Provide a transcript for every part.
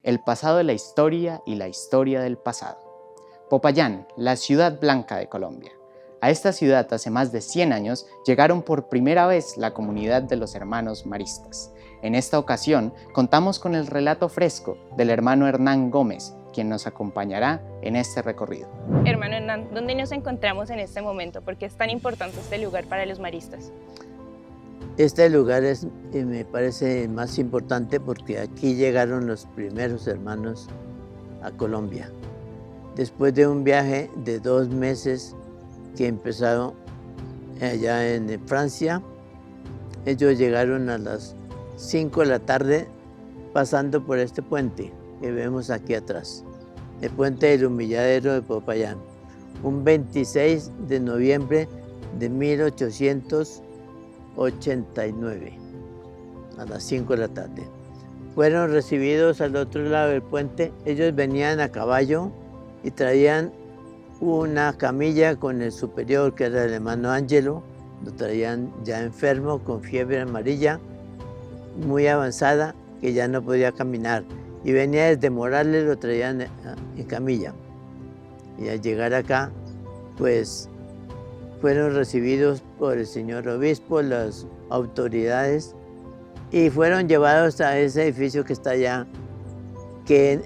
El pasado de la historia y la historia del pasado. Popayán, la ciudad blanca de Colombia. A esta ciudad hace más de 100 años llegaron por primera vez la comunidad de los hermanos maristas. En esta ocasión contamos con el relato fresco del hermano Hernán Gómez, quien nos acompañará en este recorrido. Hermano Hernán, ¿dónde nos encontramos en este momento? ¿Por qué es tan importante este lugar para los maristas? Este lugar me parece más importante porque aquí llegaron los primeros hermanos a Colombia. Después de un viaje de 2 meses que empezaron allá en Francia, ellos llegaron a las 5 de la tarde pasando por este puente que vemos aquí atrás, el puente del Humilladero de Popayán, un 26 de noviembre de 1889, a las 5 de la tarde. Fueron recibidos al otro lado del puente. Ellos venían a caballo y traían una camilla con el superior, que era el hermano Ángelo. Lo traían ya enfermo, con fiebre amarilla, muy avanzada, que ya no podía caminar. Y venía desde Morales, lo traían en camilla. Y al llegar acá, pues fueron recibidos por el señor obispo, las autoridades, y fueron llevados a ese edificio que está allá, que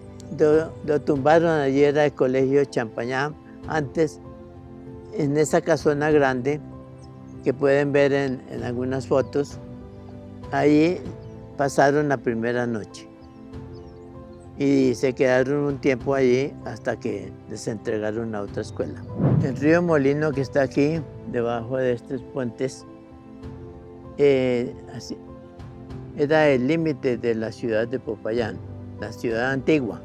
lo tumbaron. Allí era el colegio Champañá, antes, en esa casona grande que pueden ver en algunas fotos. Ahí pasaron la primera noche y se quedaron un tiempo allí hasta que les entregaron a otra escuela. El río Molino, que está aquí, debajo de estos puentes, era el límite de la ciudad de Popayán, la ciudad antigua.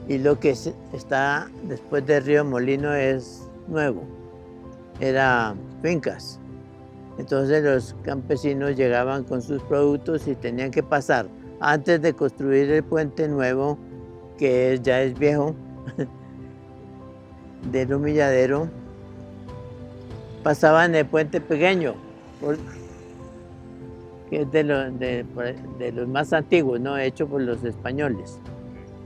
Y lo que está después del río Molino es nuevo, era fincas. Entonces los campesinos llegaban con sus productos y tenían que pasar, antes de construir el puente nuevo, que ya es viejo, del Humilladero, pasaban el puente pequeño, que es de los más antiguos, ¿no? Hecho por los españoles.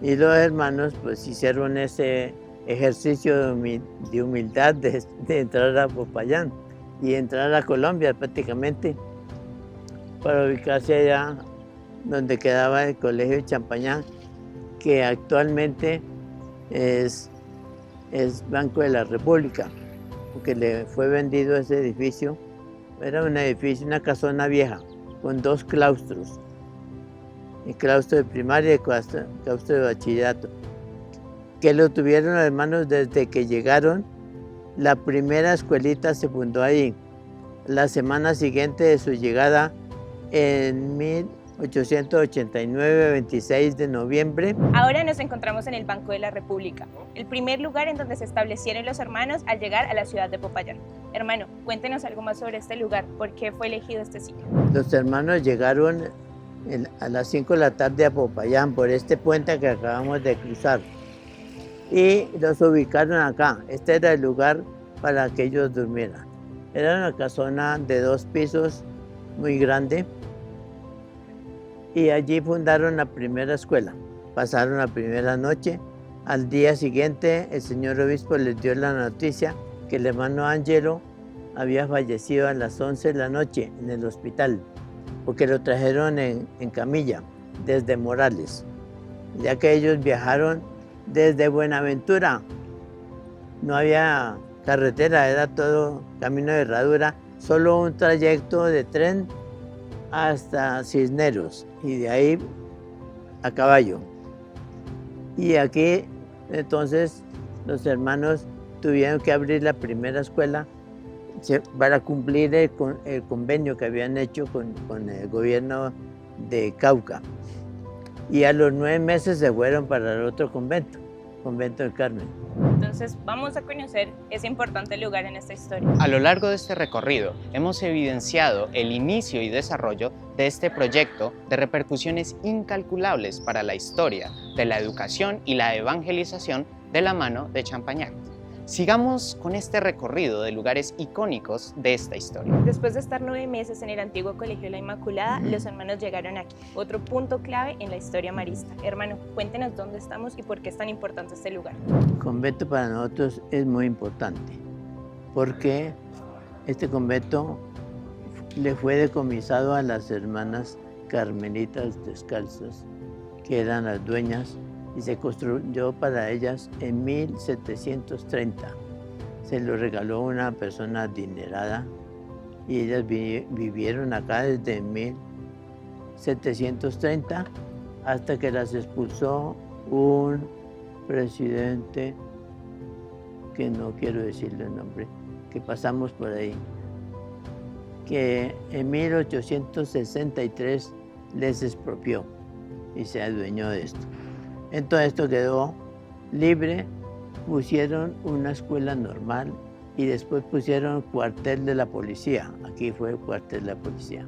Y los hermanos pues hicieron ese ejercicio de humildad de entrar a Popayán y entrar a Colombia prácticamente, para ubicarse allá donde quedaba el colegio Champañá, que actualmente es Banco de la República, porque le fue vendido ese edificio. Era un edificio, una casona vieja, con 2 claustros, el claustro de primaria y el claustro de bachillerato, que lo tuvieron los hermanos desde que llegaron. La primera escuelita se fundó ahí. La semana siguiente de su llegada, en 1889, 26 de noviembre. Ahora nos encontramos en el Banco de la República, el primer lugar en donde se establecieron los hermanos al llegar a la ciudad de Popayán. Hermano, cuéntenos algo más sobre este lugar. ¿Por qué fue elegido este sitio? Los hermanos llegaron a las 5 de la tarde a Popayán por este puente que acabamos de cruzar y los ubicaron acá. Este era el lugar para que ellos durmieran. Era una casona de 2 pisos muy grande y allí fundaron la primera escuela. Pasaron la primera noche. Al día siguiente el señor obispo les dio la noticia que el hermano Ángelo había fallecido a las 11 de la noche en el hospital, porque lo trajeron en camilla desde Morales, ya que ellos viajaron desde Buenaventura. No había carretera, era todo camino de herradura, solo un trayecto de tren hasta Cisneros y de ahí a caballo. Y aquí entonces los hermanos tuvieron que abrir la primera escuela para cumplir el convenio que habían hecho con el gobierno de Cauca. Y a los 9 meses se fueron para el otro convento, Convento del Carmen. Entonces vamos a conocer ese importante lugar en esta historia. A lo largo de este recorrido hemos evidenciado el inicio y desarrollo de este proyecto de repercusiones incalculables para la historia de la educación y la evangelización de la mano de Champañá. Sigamos con este recorrido de lugares icónicos de esta historia. Después de estar 9 meses en el antiguo Colegio La Inmaculada, los hermanos llegaron aquí, otro punto clave en la historia marista. Hermano, cuéntenos dónde estamos y por qué es tan importante este lugar. El convento para nosotros es muy importante porque este convento le fue decomisado a las hermanas carmelitas descalzas, que eran las dueñas, y se construyó para ellas en 1730. Se lo regaló una persona adinerada y ellas vivieron acá desde 1730 hasta que las expulsó un presidente, que no quiero decirle el nombre, que pasamos por ahí, que en 1863 les expropió y se adueñó de esto. Entonces esto quedó libre, pusieron una escuela normal y después pusieron cuartel de la policía. Aquí fue el cuartel de la policía.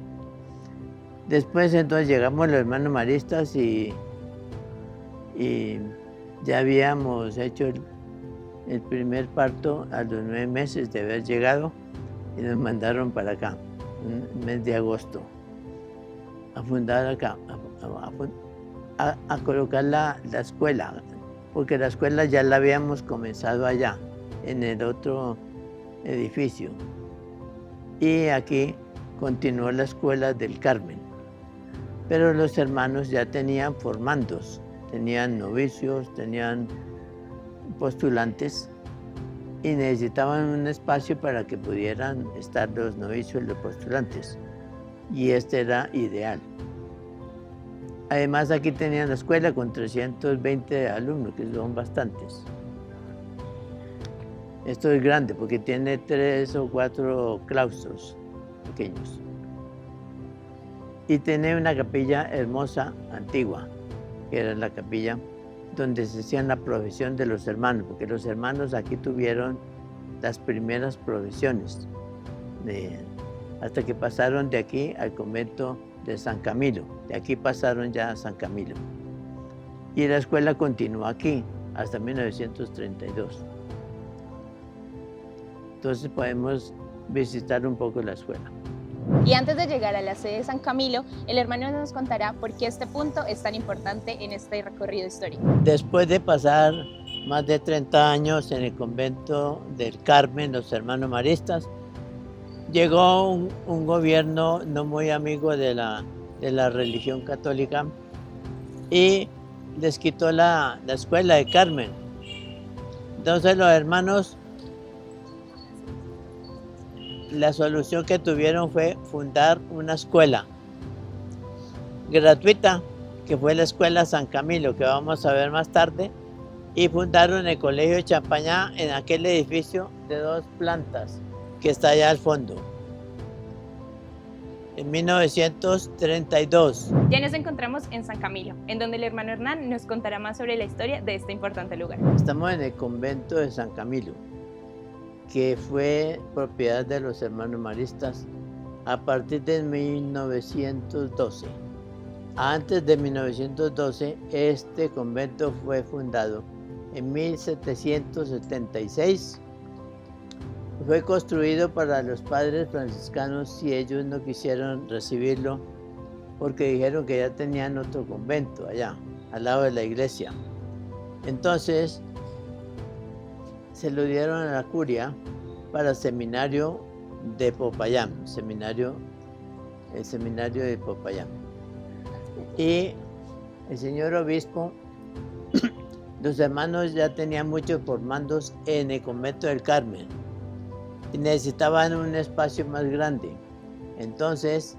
Después entonces llegamos los hermanos maristas y ya habíamos hecho el primer parto a los 9 meses de haber llegado y nos mandaron para acá, en el mes de agosto, a fundar acá, a colocar la escuela, porque la escuela ya la habíamos comenzado allá, en el otro edificio. Y aquí continuó la escuela del Carmen. Pero los hermanos ya tenían formandos, tenían novicios, tenían postulantes y necesitaban un espacio para que pudieran estar los novicios y los postulantes. Y este era ideal. Además, aquí tenían la escuela con 320 alumnos, que son bastantes. Esto es grande porque tiene 3 o 4 claustros pequeños. Y tiene una capilla hermosa, antigua, que era la capilla donde se hacían la profesión de los hermanos, porque los hermanos aquí tuvieron las primeras profesiones, hasta que pasaron de aquí al convento de San Camilo. De aquí pasaron ya a San Camilo. Y la escuela continuó aquí hasta 1932. Entonces podemos visitar un poco la escuela. Y antes de llegar a la sede de San Camilo, el hermano nos contará por qué este punto es tan importante en este recorrido histórico. Después de pasar más de 30 años en el convento del Carmen, los hermanos maristas, llegó un gobierno no muy amigo de la religión católica y les quitó la escuela de Carmen. Entonces los hermanos, la solución que tuvieron fue fundar una escuela gratuita, que fue la escuela San Camilo, que vamos a ver más tarde, y fundaron el colegio de Champañá en aquel edificio de 2 plantas que está allá al fondo, en 1932. Ya nos encontramos en San Camilo, en donde el hermano Hernán nos contará más sobre la historia de este importante lugar. Estamos en el convento de San Camilo, que fue propiedad de los hermanos maristas a partir de 1912. Antes de 1912, este convento fue fundado en 1776. Fue construido para los padres franciscanos y ellos no quisieron recibirlo porque dijeron que ya tenían otro convento allá, al lado de la iglesia. Entonces, se lo dieron a la curia para el seminario de Popayán, el seminario de Popayán. Y el señor obispo, los hermanos ya tenían muchos formandos en el convento del Carmen y necesitaban un espacio más grande. Entonces,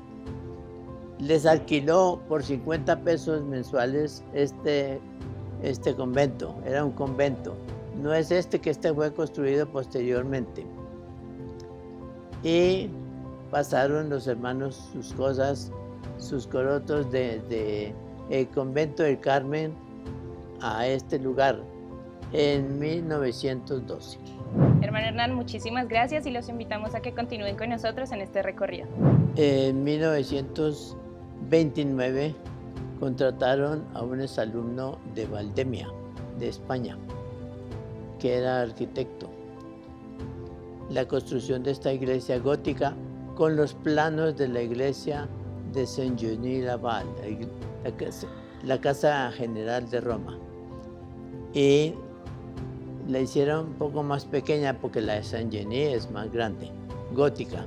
les alquiló por 50 pesos mensuales este convento. Era un convento. No es que fue construido posteriormente. Y pasaron los hermanos sus cosas, sus corotos de el convento del Carmen a este lugar en 1912. Hermano Hernán, muchísimas gracias y los invitamos a que continúen con nosotros en este recorrido. En 1929 contrataron a un exalumno de Valdemia, de España, que era arquitecto. la construcción de esta iglesia gótica con los planos de la iglesia de Saint-Genis-Laval, la casa general de Roma. Y la hicieron un poco más pequeña porque la de Saint-Genis es más grande, gótica.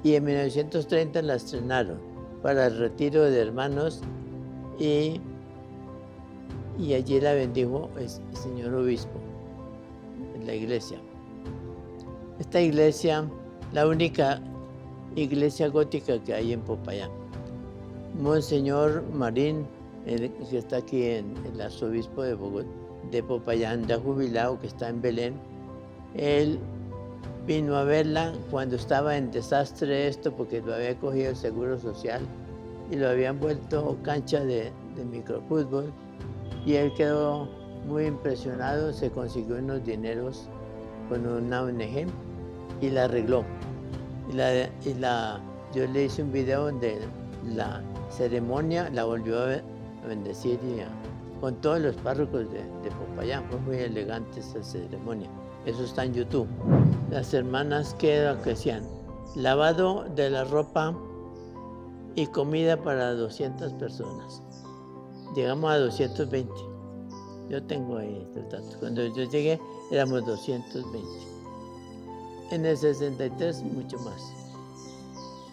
Y en 1930 la estrenaron para el retiro de hermanos y allí la bendijo el señor obispo en la iglesia. Esta iglesia, la única iglesia gótica que hay en Popayán. Monseñor Marín, que está aquí el arzobispo de Popayán, ya jubilado, que está en Belén, él vino a verla cuando estaba en desastre esto, porque lo había cogido el Seguro Social y lo habían vuelto cancha de microfútbol, y él quedó muy impresionado, se consiguió unos dineros con una ONG y la arregló. Yo le hice un video donde la ceremonia la volvió a bendecir con todos los párrocos de Popayán. Fue muy elegante esa ceremonia. Eso está en YouTube. Las hermanas que hacían lavado de la ropa y comida para 200 personas. Llegamos a 220. Yo tengo ahí estos datos. Cuando yo llegué éramos 220. En el 63 mucho más.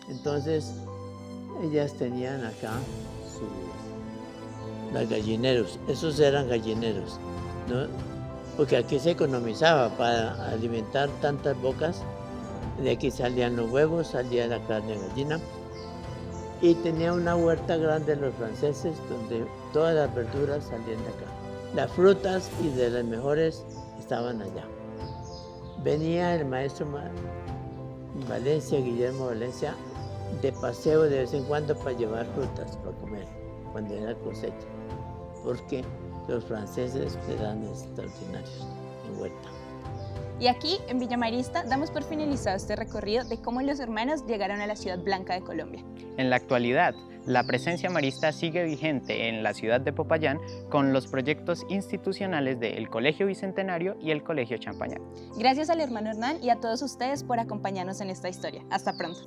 Entonces ellas tenían acá los gallineros. Esos eran gallineros, ¿no? Porque aquí se economizaba para alimentar tantas bocas. De aquí salían los huevos, salía la carne de gallina. Y tenía una huerta grande los franceses donde todas las verduras salían de acá. Las frutas y de las mejores estaban allá. Venía el maestro Valencia, Guillermo Valencia, de paseo de vez en cuando para llevar frutas para comer, cuando era cosecha, porque los franceses eran extraordinarios en huerta. Y aquí, en Villa Marista, damos por finalizado este recorrido de cómo los hermanos llegaron a la Ciudad Blanca de Colombia. En la actualidad, la presencia marista sigue vigente en la ciudad de Popayán con los proyectos institucionales del Colegio Bicentenario y el Colegio Champañat. Gracias al hermano Hernán y a todos ustedes por acompañarnos en esta historia. Hasta pronto.